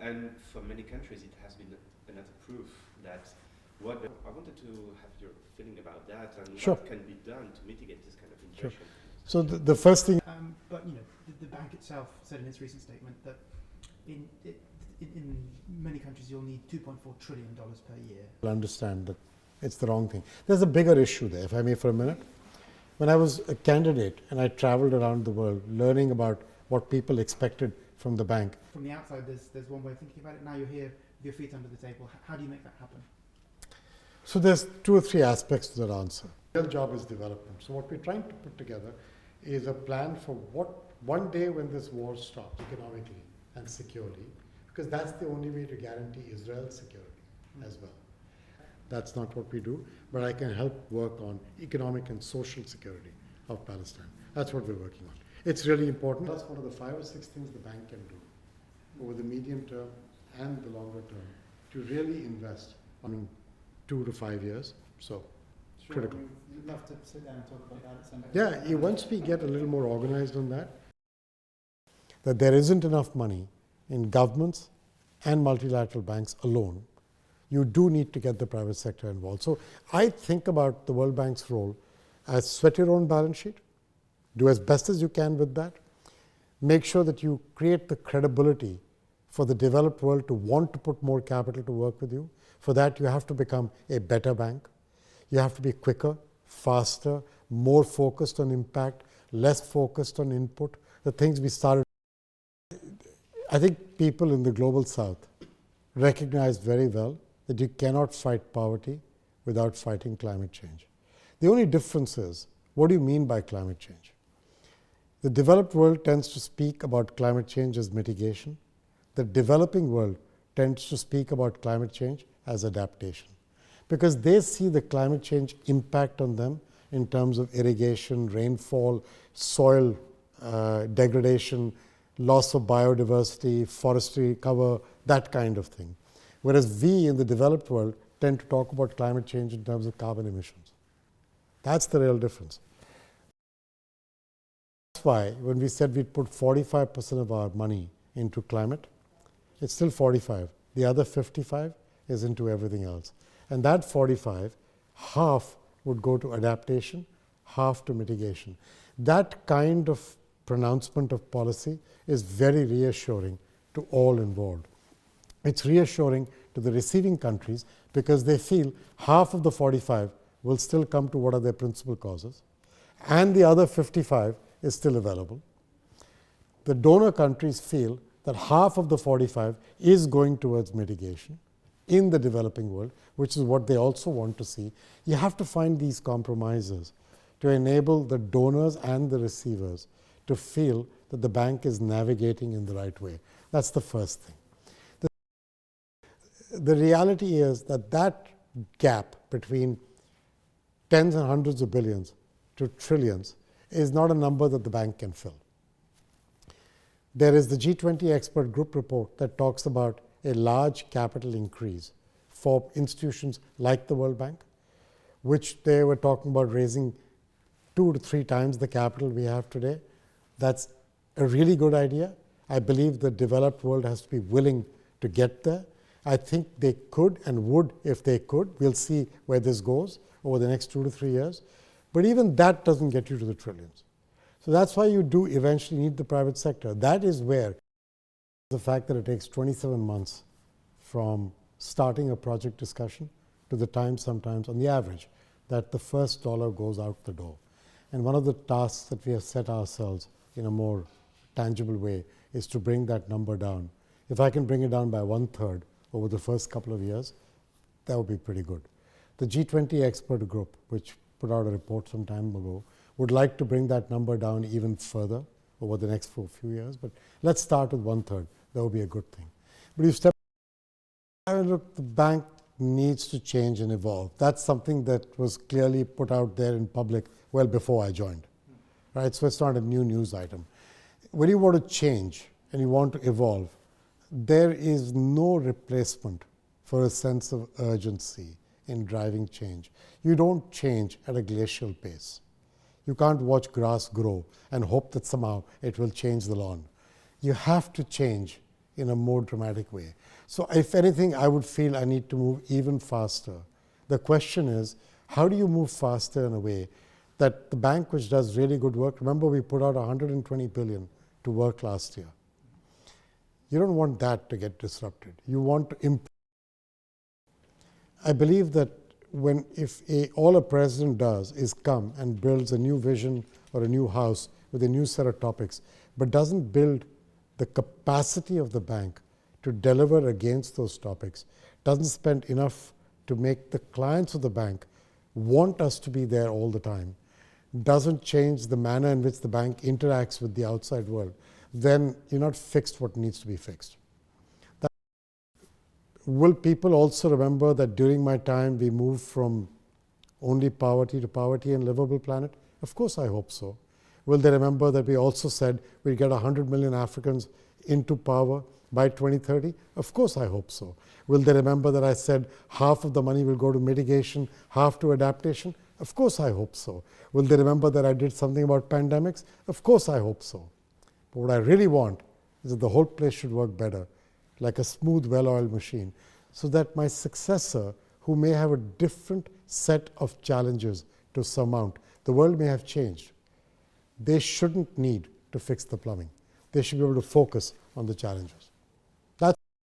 And for many countries, it has been another proof that what I wanted to have your feeling about that and Sure. what can be done to mitigate this kind of inflation. Sure. So the first thing. But the bank itself said in its recent statement that in many countries you'll need $2.4 trillion per year. You'll understand that it's the wrong thing. There's a bigger issue there, if I may, for a minute. When I was a candidate and I traveled around the world learning about what people expected from the bank. From the outside, there's one way of thinking about it. Now you're here with your feet under the table. How do you make that happen? So there's 2 or 3 aspects to that answer. The real job is development. So what we're trying to put together is a plan for what one day when this war stops economically and securely, because that's the only way to guarantee Israel's security as well. That's not what we do, but I can help work on economic and social security of Palestine. That's what we're working on. It's really important. That's one of the 5 or 6 things the bank can do over the medium term and the longer term to really invest on 2 to 5 years. So Sure, critical. We'd love to sit down and talk about that at some point. Yeah, once we get a little more organized on that there isn't enough money in governments and multilateral banks alone. You do need to get the private sector involved. So I think about the World Bank's role as sweat your own balance sheet, do as best as you can with that, make sure that you create the credibility for the developed world to want to put more capital to work with you. For that, you have to become a better bank. You have to be quicker, faster, more focused on impact, less focused on input, the things we started. I think people in the global south recognize very well that you cannot fight poverty without fighting climate change. The only difference is, what do you mean by climate change? The developed world tends to speak about climate change as mitigation. The developing world tends to speak about climate change as adaptation, because they see the climate change impact on them in terms of irrigation, rainfall, soil degradation, loss of biodiversity, forestry cover, that kind of thing. Whereas we in the developed world tend to talk about climate change in terms of carbon emissions. That's the real difference. That's why when we said we'd put 45% of our money into climate, it's still 45. The other 55 is into everything else. And that 45, half would go to adaptation, half to mitigation. That kind of pronouncement of policy is very reassuring to all involved. It's reassuring to the receiving countries because they feel half of the 45 will still come to what are their principal causes, and the other 55 is still available. The donor countries feel that half of the 45 is going towards mitigation in the developing world, which is what they also want to see. You have to find these compromises to enable the donors and the receivers to feel that the bank is navigating in the right way. That's the first thing. The reality is that that gap between tens and hundreds of billions to trillions is not a number that the bank can fill. There is the G20 expert group report that talks about a large capital increase for institutions like the World Bank, which they were talking about raising 2 to 3 times the capital we have today. That's a really good idea. I believe the developed world has to be willing to get there. I think they could and would if they could. We'll see where this goes over the next 2 to 3 years. But even that doesn't get you to the trillions. So that's why you do eventually need the private sector. That is where the fact that it takes 27 months from starting a project discussion to the time sometimes on the average that the first dollar goes out the door. And one of the tasks that we have set ourselves in a more tangible way is to bring that number down. If I can bring it down by 1/3 over the first couple of years, that would be pretty good. The G20 expert group, which put out a report some time ago, would like to bring that number down even further over the next few years. But let's start with 1/3. That would be a good thing. But you step, look, the bank needs to change and evolve. That's something that was clearly put out there in public well before I joined. Right? So it's not a new news item. When you want to change and you want to evolve, there is no replacement for a sense of urgency in driving change. You don't change at a glacial pace. You can't watch grass grow and hope that somehow it will change the lawn. You have to change in a more dramatic way. So if anything, I would feel I need to move even faster. The question is, how do you move faster in a way that the bank, which does really good work, remember we put out 120 billion to work last year. You don't want that to get disrupted. You want to improve. I believe that all a president does is come and builds a new vision or a new house with a new set of topics, but doesn't build the capacity of the bank to deliver against those topics, doesn't spend enough to make the clients of the bank want us to be there all the time, doesn't change the manner in which the bank interacts with the outside world, then you're not fixed what needs to be fixed. Will people also remember that during my time we moved from only poverty to poverty and livable planet? Of course I hope so. Will they remember that we also said we'd get 100 million Africans into power by 2030? Of course I hope so. Will they remember that I said half of the money will go to mitigation, half to adaptation? Of course I hope so. Will they remember that I did something about pandemics? Of course I hope so. But what I really want is that the whole place should work better, like a smooth, well-oiled machine, so that my successor, who may have a different set of challenges to surmount, the world may have changed. They shouldn't need to fix the plumbing. They should be able to focus on the challenges.